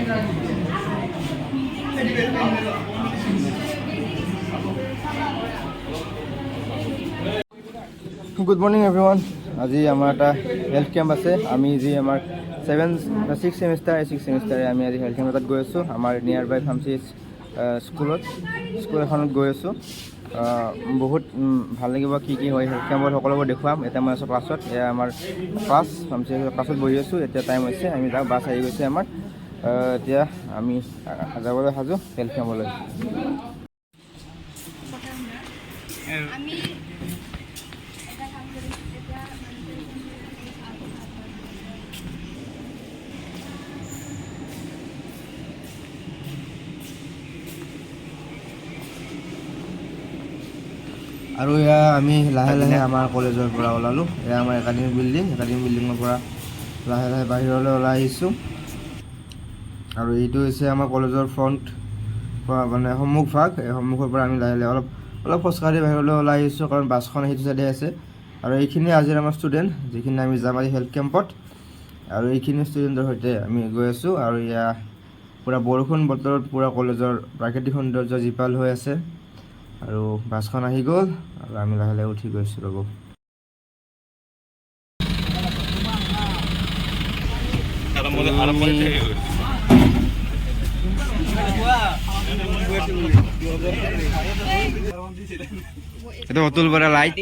Good morning everyone. আজি আমাৰ এটা হেল্থ কেম্প আছে। আমি যি আমাৰ 6 ছেমিষ্টাৰে আমি আজি হেল্থ কেম্প এটাত গৈ আছোঁ। আমাৰ নিয়াৰ বাই ফাৰ্মাচী স্কুল এখনত গৈ আছোঁ। বহুত ভাল লাগিব। কি হয় হেল্থ কেম্পত সকলোবোৰ দেখুৱাম। এতিয়া মই আছোঁ ক্লাছত। এয়া আমাৰ ফাৰ্মাচী ক্লাছত বহি আছোঁ। এতিয়া টাইম হৈছে, আমি যাওঁ। বাছ আহি গৈছে আমাৰ। এতিয়া আমি যাবলৈ সাজু হেল্থ কেম্পলৈ। আৰু এয়া আমি লাহে লাহে আমাৰ কলেজৰ পৰা ওলালোঁ। এয়া আমাৰ একাডেমিক বিল্ডিঙৰ পৰা লাহে লাহে বাহিৰলৈ ওলাই আহিছোঁ। আৰু এইটো হৈছে আমাৰ কলেজৰ ফ্ৰণ্ট মানে সন্মুখভাগ। এই সন্মুখৰ পৰা আমি লাহে লাহে অলপ খোজকাঢ়ি বাহিৰলৈ ওলাই আহিছোঁ, কাৰণ বাছখন সেইটো চাইডে আছে। আৰু এইখিনি আজিৰ আমাৰ ষ্টুডেণ্ট, যিখিনি আমি যাম আজি হেল্থ কেম্পত। আৰু এইখিনি ষ্টুডেণ্টৰ সৈতে আমি গৈ আছোঁ। আৰু এয়া পূৰা বৰষুণ বতৰত পূৰা কলেজৰ প্ৰাকৃতিক সৌন্দৰ্য জীপাল হৈ আছে। আৰু বাছখন আহি গ'ল আৰু আমি লাহে লাহে উঠি গৈছোঁ। ৰ'ব, itu betul pada like.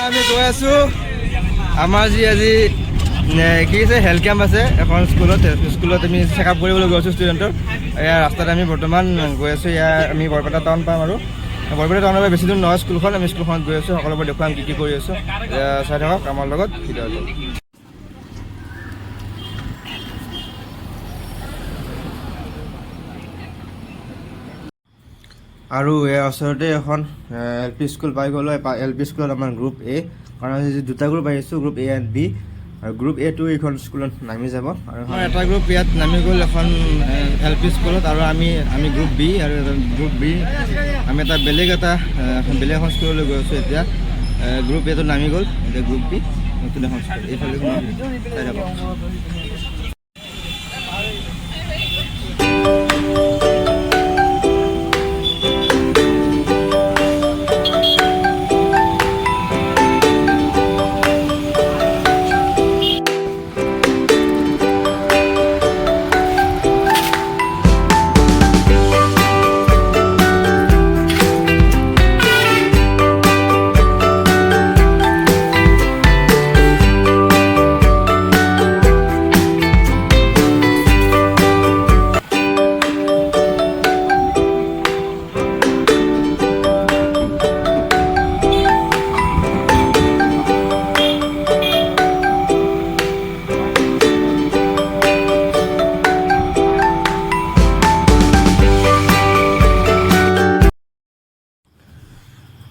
আমি গৈ আছোঁ আমাৰ যি আজি কি আছে হেল্থ কেম্প আছে এখন স্কুলত আমি চেকআপ কৰিবলৈ গৈ আছোঁ ষ্টুডেণ্টৰ। এয়া ৰাস্তাত আমি বৰ্তমান গৈ আছোঁ। ইয়াৰ আমি বৰপেটা টাউন পাম। আৰু বৰপেটা টাউনৰ পৰা বেছি দূৰ নহয় স্কুলখন। আমি স্কুলখনত গৈ আছোঁ। সকলোবোৰ দেখুৱাম কি কৰি আছোঁ। চাই থাকক আমাৰ লগত ভিডিঅ'টো। আৰু ইয়াৰ ওচৰতে এখন LP স্কুল পাই গ'লোঁ। LP স্কুলত আমাৰ গ্ৰুপ A, কাৰণ আজি দুটা গ্ৰুপ আহিছোঁ, গ্ৰুপ A and B। আৰু গ্ৰুপ A2 এইখন স্কুলত নামি যাব। আৰু এটা গ্ৰুপ ইয়াত নামি গ'ল এখন LP স্কুলত। আৰু আমি গ্ৰুপ B, আৰু গ্ৰুপ B আমি বেলেগ এখন স্কুললৈ গৈ আছোঁ। এতিয়া গ্ৰুপ A টো নামি গ'ল। এতিয়া গ্ৰুপ B নতুন এখন স্কুল এইফালে চাই যাব।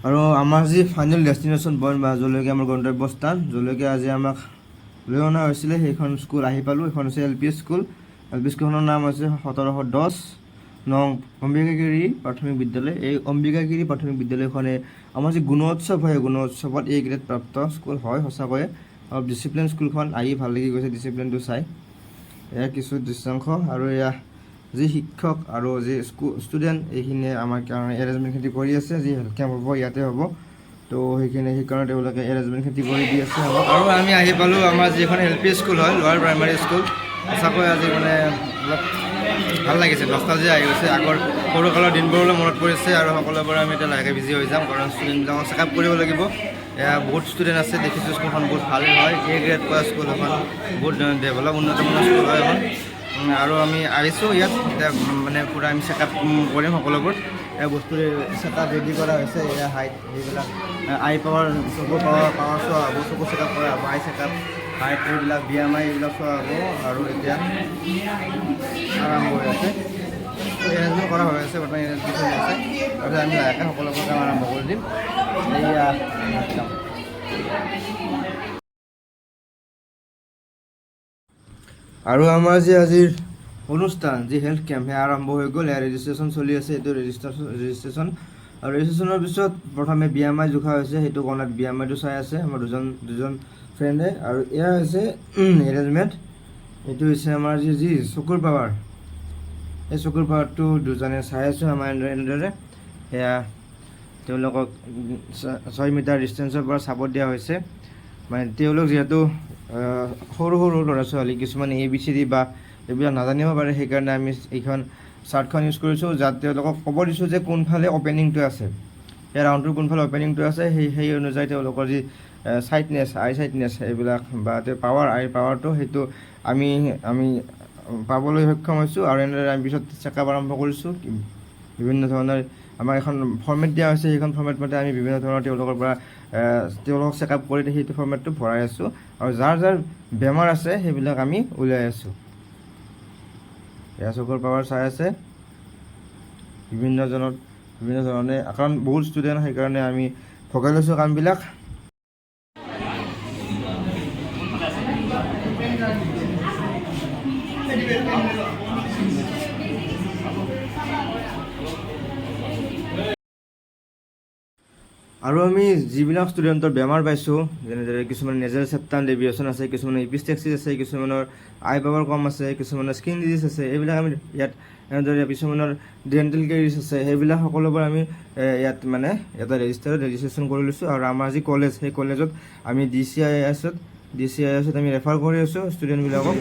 আৰু আমাৰ যি ফাইনেল ডেষ্টিনেশ্যন পইণ্ট বা য'লৈকে আমাৰ গন্তব্যস্থান, য'লৈকে আজি আমাক লৈ অনা হৈছিলে, সেইখন স্কুল আহি পালোঁ। সেইখন হৈছে LP স্কুল। LP স্কুলখনৰ নাম হৈছে 1710 নং অম্বিকাগিৰি প্ৰাথমিক বিদ্যালয়। এই অম্বিকাগিৰি প্ৰাথমিক বিদ্যালয়খনে আমাৰ যি গুণোৎসৱ হয়, গুণোৎসৱত A গ্ৰেড প্ৰাপ্ত স্কুল হয়। সঁচাকৈয়ে অলপ ডিচিপ্লিন স্কুলখন, আহি ভাল লাগি গৈছে ডিচিপ্লিনটো চাই। এয়া কিছু দৃশ্যাংশ। আৰু এয়া যি শিক্ষক আৰু যি ষ্টুডেণ্ট, এইখিনিয়ে আমাৰ কাৰণে এৰেঞ্জমেণ্টখিনি কৰি আছে। যি হেল্থ কেম্প হ'ব ইয়াতে হ'ব, তো সেইকাৰণে তেওঁলোকে এৰেঞ্জমেণ্টখিনি কৰি দি আছে। আৰু আমি আহি পালোঁ আমাৰ যিখন LP স্কুল হয়, লোৱাৰ প্ৰাইমাৰী স্কুল। সঁচাকৈ আজি মানে অলপ ভাল লাগিছে। নষ্টালজিয়া আহি গৈছে, আগৰ সৰুকালৰ দিনবোৰলৈ মনত পৰিছে। আৰু সকলোবোৰে আমি এতিয়া লাহেকৈ বিজি হৈ যাম, কাৰণ ষ্টুডেণ্টবিলাকক চেকআপ কৰিব লাগিব। বহুত ষ্টুডেণ্ট আছে, দেখিছোঁ স্কুলখন বহুত ভাল হয়। A গ্ৰেড পোৱা স্কুল এখন, বহুত ডেভেলপ উন্নতমানৰ স্কুল হয় এখন। আৰু আমি আহিছোঁ ইয়াত এতিয়া মানে পূৰা আমি চেকআপ কৰিম সকলোবোৰ। বস্তু চেকআপ ৰেডি কৰা হৈছে। এয়া হাইট এইবিলাক আই পাৱাৰ, চকুৰ পাৱাৰ চোৱা হ'ব, চকু চেকআপ কৰা হ'ব, আই চেকআপ, হাইট এইবিলাক BMI এইবিলাক চোৱা হ'ব। আৰু এতিয়া আৰম্ভ হৈ আছে, এৰেঞ্জমেণ্ট কৰা হৈ আছে, বৰ্তমান এৰেঞ্জমেণ্ট চলি আছে। তাৰপিছত আমি লাহেকৈ সকলোবোৰ কাম আৰম্ভ কৰি দিম। এয়া আৰু আমাৰ যে আজিৰ অনুষ্ঠান যি হেল্থ কেম্প সেয়া আৰম্ভ হৈ গ'ল। ইয়াৰ ৰেজিষ্ট্ৰেশ্যন চলি আছে। এইটো ৰেজিষ্ট্ৰেশ্যন আৰু ৰেজিষ্ট্ৰেশ্যনৰ পিছত প্ৰথমে BMI জোখা হৈছে। সেইটো কৰ্ণাত BMIটো চাই আছে আমাৰ দুজন ফ্ৰেণ্ডে। আৰু এয়া হৈছে এৰেঞ্জমেণ্ট। এইটো হৈছে আমাৰ যি চকুৰ পাৱাৰ, এই চকুৰ পাৱাৰটো দুজনে চাই আছোঁ আমাৰ এনেদৰে। সেয়া তেওঁলোকক 6 মিটাৰ ডিষ্টেঞ্চৰ পৰা চাব দিয়া হৈছে। মানে তেওঁলোক যিহেতু সৰু ল'ৰা ছোৱালী, কিছুমান ABCD বা এইবিলাক নাজানিব পাৰে, সেইকাৰণে আমি এইখন চাৰ্টখন ইউজ কৰিছোঁ, যাতে তেওঁলোকক ক'ব দিছোঁ যে কোনফালে অপেনিংটো আছে, সেই ৰাউণ্ডটোৰ কোনফালে অপেনিংটো আছে, সেই অনুযায়ী তেওঁলোকৰ যি আই চাইটনেছ এইবিলাক বা আইৰ পাৱাৰটো সেইটো আমি পাবলৈ সক্ষম হৈছোঁ। আৰু এনেদৰে আমি পিছত চেকআপ আৰম্ভ কৰিছোঁ। বিভিন্ন ধৰণৰ আমাক এখন ফৰ্মেট দিয়া হৈছে। সেইখন ফৰ্মেট মতে আমি বিভিন্ন ধৰণৰ তেওঁলোকৰ পৰা তেওঁলোকক চেকআপ কৰি সেইটো ফৰ্মেটটো ভৰাই আছোঁ। আৰু যাৰ বেমাৰ আছে সেইবিলাক আমি উলিয়াই আছোঁ। এয়া চকুৰ পাৱাৰ চাই আছে বিভিন্ন ধৰণে, কাৰণ বহুত ষ্টুডেণ্ট, সেইকাৰণে আমি ভগাই লৈছোঁ কামবিলাক। আৰু আমি যিবিলাক ষ্টুডেণ্টৰ বেমাৰ পাইছোঁ, যেনেদৰে কিছুমান নেজেল চেপ্টাম ডেভিয়েশ্যন আছে, কিছুমানৰ ইপিষ্টেক্সিছ আছে, কিছুমানৰ আই পাৱাৰ কম আছে, কিছুমানৰ স্কিন ডিজিজ আছে, এইবিলাক আমি ইয়াত এনেদৰে কিছুমানৰ ডেণ্টেল কেৰিজ আছে, সেইবিলাক সকলোবোৰ আমি ইয়াত মানে এটা ৰেজিষ্ট্ৰেশ্যন কৰি লৈছোঁ। আৰু আমাৰ যি কলেজ, সেই কলেজত আমি DCISত আমি ৰেফাৰ কৰি আছোঁ ষ্টুডেণ্টবিলাকক।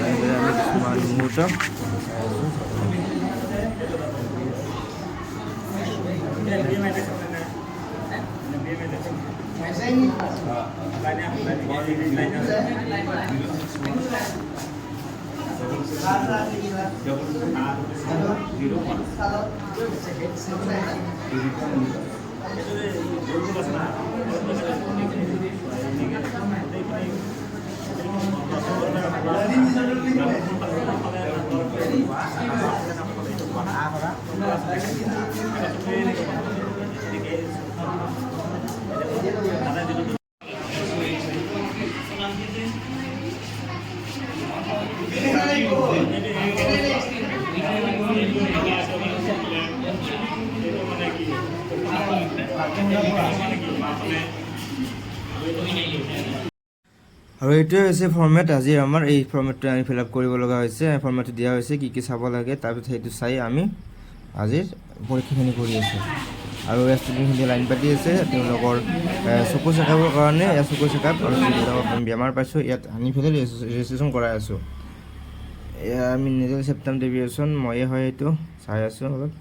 এনেদৰে আমি কিছুমান মুহূৰ্ত আৰু এইটোৱে হৈছে ফৰ্মেট। আজি আমাৰ এই ফৰ্মেটটো আমি ফিল আপ কৰিব লগা হৈছে। ফৰ্মেটটো দিয়া হৈছে কি চাব লাগে, তাৰপিছত সেইটো চাই আমি আজিৰ পৰীক্ষাখিনি কৰি আছোঁ। আৰু ষ্টুডেণ্টখিনি লাইন পাতি আছে তেওঁলোকৰ চকু চেকআপৰ কাৰণে। চকু চেকআপ আৰু যিবিলাকক আমি বেমাৰ পাইছোঁ ইয়াত আনি পেলাই ৰেজিষ্ট্ৰেশ্যন কৰাই আছোঁ। এয়া আমি নেজেল চেপ্টাম ডেভিয়েশ্যন ময়ে হয়, এইটো চাই আছোঁ। অলপ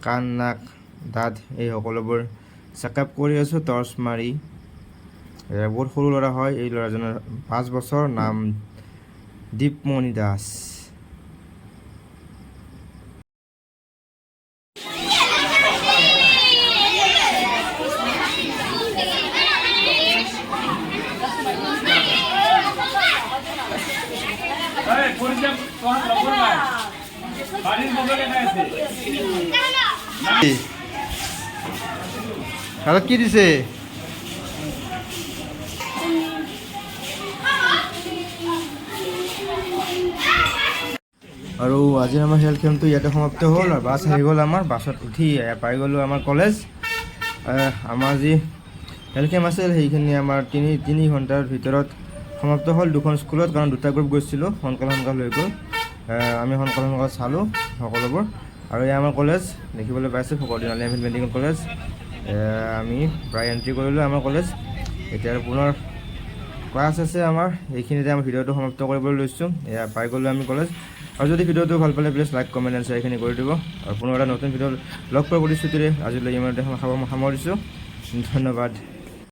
কাণ, নাক, দাঁত এই সকলোবোৰ চেকআপ কৰি আছোঁ টৰ্চ মাৰি। বহুত সৰু ল'ৰা হয়, এই ল'ৰাজনৰ 5 বছৰ, নাম দীপমণি দাস। কি দিছে? আৰু আজি আমাৰ হেল্থ কেম্পটো ইয়াতে সমাপ্ত হ'ল। আৰু বাছ আহি গ'ল আমাৰ, বাছত উঠি পাই গ'লোঁ আমাৰ কলেজ। আমাৰ যি হেল্থ কেম্প আছিল সেইখিনি আমাৰ তিনি ঘণ্টাৰ ভিতৰত সমাপ্ত হ'ল। 2খন স্কুলত, কাৰণ 2টা গ্ৰুপ গৈছিলোঁ, সোনকাল হৈ গ'ল। আমি সোনকাল চালোঁ সকলোবোৰ। আৰু এয়া আমাৰ কলেজ দেখিবলৈ পাইছোঁ, ফকৰুদ্দিন আলি আহমেদ মেডিকেল কলেজ। আমি প্ৰায় এণ্ট্ৰি কৰিলোঁ আমাৰ কলেজ। এতিয়া পুনৰ ক্লাছ আছে আমাৰ, এইখিনিতে আমাৰ ভিডিঅ'টো সমাপ্ত কৰিবলৈ লৈছোঁ। এয়া পাই গ'লোঁ আমি কলেজ। আৰু যদি ভিডিঅ'টো ভাল পালে প্লিজ লাইক, কমেণ্ট এণ্ড শ্বেয়াৰখিনি কৰি দিব। আৰু পুনৰ এটা নতুন ভিডিঅ' লগ পোৱাৰ প্ৰতিশ্ৰুতিৰে আজিলৈ ইমানতে সামৰিছোঁ। ধন্যবাদ।